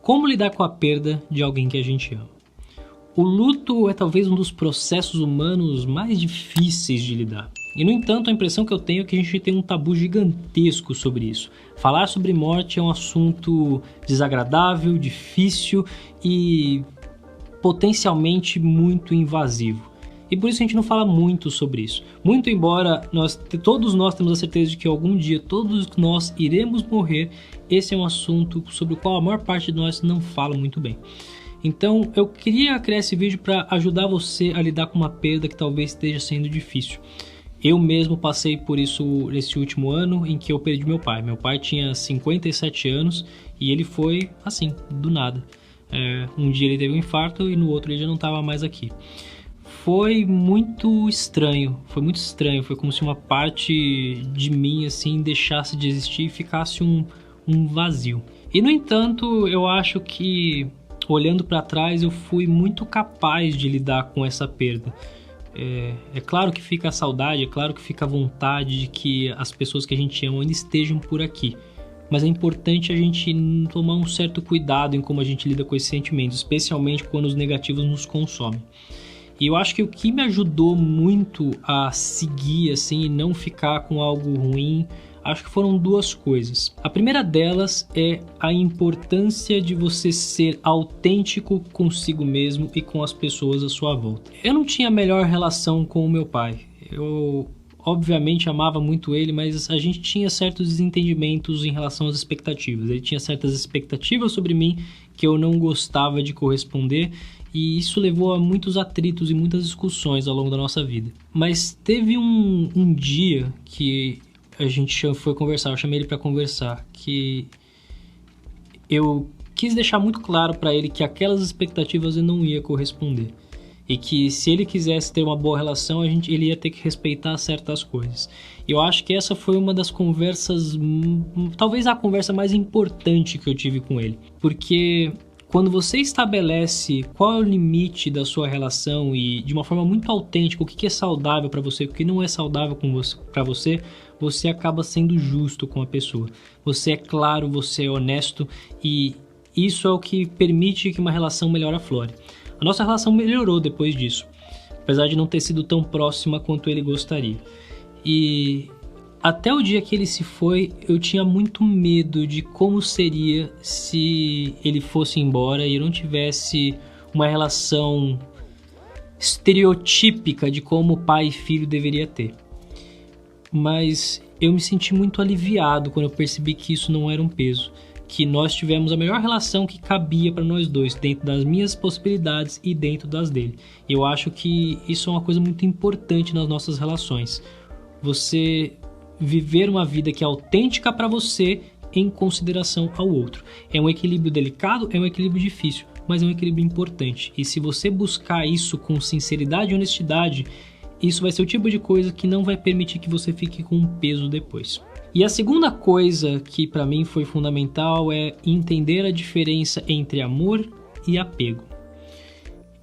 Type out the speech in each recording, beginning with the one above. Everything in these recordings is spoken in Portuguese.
Como lidar com a perda de alguém que a gente ama? O luto é talvez um dos processos humanos mais difíceis de lidar. E, no entanto, a impressão que eu tenho é que a gente tem um tabu gigantesco sobre isso. Falar sobre morte é um assunto desagradável, difícil e potencialmente muito invasivo. E por isso a gente não fala muito sobre isso. Muito embora todos nós temos a certeza de que algum dia todos nós iremos morrer, esse é um assunto sobre o qual a maior parte de nós não fala muito bem. Então eu queria criar esse vídeo para ajudar você a lidar com uma perda que talvez esteja sendo difícil. Eu mesmo passei por isso nesse último ano em que eu perdi meu pai. Meu pai tinha 57 anos e ele foi assim, do nada. Um dia ele teve um infarto e no outro ele já não estava mais aqui. Foi muito estranho, foi como se uma parte de mim assim deixasse de existir e ficasse um vazio. E no entanto, eu acho que olhando para trás eu fui muito capaz de lidar com essa perda. É claro que fica a saudade, é claro que fica a vontade de que as pessoas que a gente ama ainda estejam por aqui. Mas é importante a gente tomar um certo cuidado em como a gente lida com esses sentimentos, especialmente quando os negativos nos consomem. E eu acho que o que me ajudou muito a seguir assim e não ficar com algo ruim, acho que foram duas coisas. A primeira delas é a importância de você ser autêntico consigo mesmo e com as pessoas à sua volta. Eu não tinha a melhor relação com o meu pai. Eu obviamente amava muito ele, mas a gente tinha certos desentendimentos em relação às expectativas. Ele tinha certas expectativas sobre mim que eu não gostava de corresponder. E isso levou a muitos atritos e muitas discussões ao longo da nossa vida. Mas teve um dia que a gente foi conversar, eu chamei ele para conversar, que eu quis deixar muito claro para ele que aquelas expectativas eu não ia corresponder. E que se ele quisesse ter uma boa relação, ele ia ter que respeitar certas coisas. E eu acho que essa foi uma das conversas, talvez a conversa mais importante que eu tive com ele. Porque quando você estabelece qual é o limite da sua relação e de uma forma muito autêntica, o que é saudável para você, o que não é saudável para você, você acaba sendo justo com a pessoa. Você é claro, você é honesto e isso é o que permite que uma relação melhore a flore. A nossa relação melhorou depois disso, apesar de não ter sido tão próxima quanto ele gostaria. E até o dia que ele se foi, eu tinha muito medo de como seria se ele fosse embora e eu não tivesse uma relação estereotípica de como pai e filho deveria ter. Mas eu me senti muito aliviado quando eu percebi que isso não era um peso, que nós tivemos a melhor relação que cabia para nós dois, dentro das minhas possibilidades e dentro das dele. E eu acho que isso é uma coisa muito importante nas nossas relações. Você viver uma vida que é autêntica para você em consideração ao outro. É um equilíbrio delicado, é um equilíbrio difícil, mas é um equilíbrio importante. E se você buscar isso com sinceridade e honestidade, isso vai ser o tipo de coisa que não vai permitir que você fique com um peso depois. E a segunda coisa que para mim foi fundamental é entender a diferença entre amor e apego.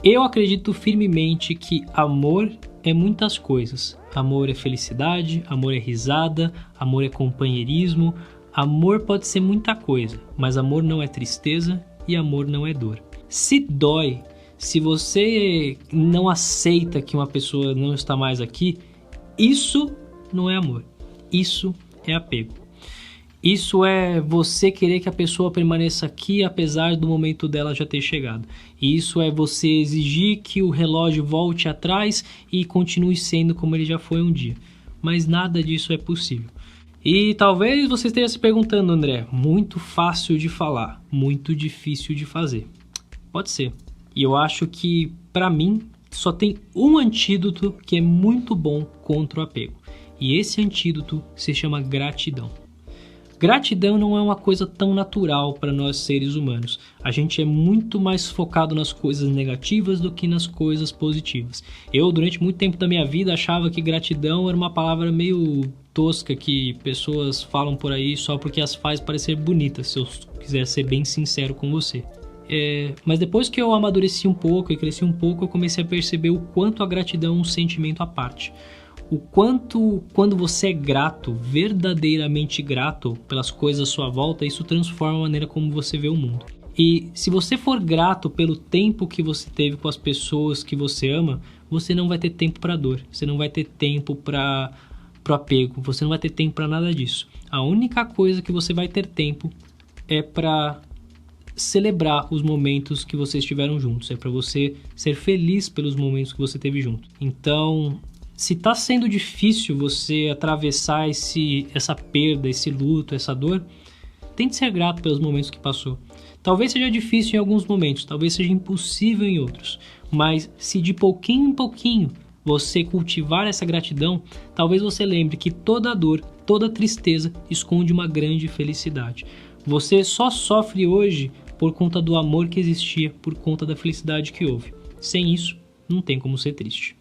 Eu acredito firmemente que amor é muitas coisas. Amor é felicidade, amor é risada, amor é companheirismo. Amor pode ser muita coisa, mas amor não é tristeza e amor não é dor. Se dói, se você não aceita que uma pessoa não está mais aqui, isso não é amor, isso é apego. Isso é você querer que a pessoa permaneça aqui apesar do momento dela já ter chegado. E isso é você exigir que o relógio volte atrás e continue sendo como ele já foi um dia. Mas nada disso é possível. E talvez você esteja se perguntando, André, muito fácil de falar, muito difícil de fazer. Pode ser. E eu acho que, para mim, só tem um antídoto que é muito bom contra o apego. E esse antídoto se chama gratidão. Gratidão não é uma coisa tão natural para nós seres humanos. A gente é muito mais focado nas coisas negativas do que nas coisas positivas. Eu, durante muito tempo da minha vida, achava que gratidão era uma palavra meio tosca que pessoas falam por aí só porque as faz parecer bonitas, se eu quiser ser bem sincero com você. Mas depois que eu amadureci um pouco e cresci um pouco, eu comecei a perceber o quanto a gratidão é um sentimento à parte. O quanto, quando você é grato, verdadeiramente grato pelas coisas à sua volta, isso transforma a maneira como você vê o mundo. E se você for grato pelo tempo que você teve com as pessoas que você ama, você não vai ter tempo para dor, você não vai ter tempo para o apego, você não vai ter tempo para nada disso. A única coisa que você vai ter tempo é para celebrar os momentos que vocês estiveram juntos, é para você ser feliz pelos momentos que você teve junto. Então, se está sendo difícil você atravessar essa perda, esse luto, essa dor, tente ser grato pelos momentos que passou. Talvez seja difícil em alguns momentos, talvez seja impossível em outros, mas se de pouquinho em pouquinho você cultivar essa gratidão, talvez você lembre que toda dor, toda tristeza esconde uma grande felicidade. Você só sofre hoje por conta do amor que existia, por conta da felicidade que houve. Sem isso, não tem como ser triste.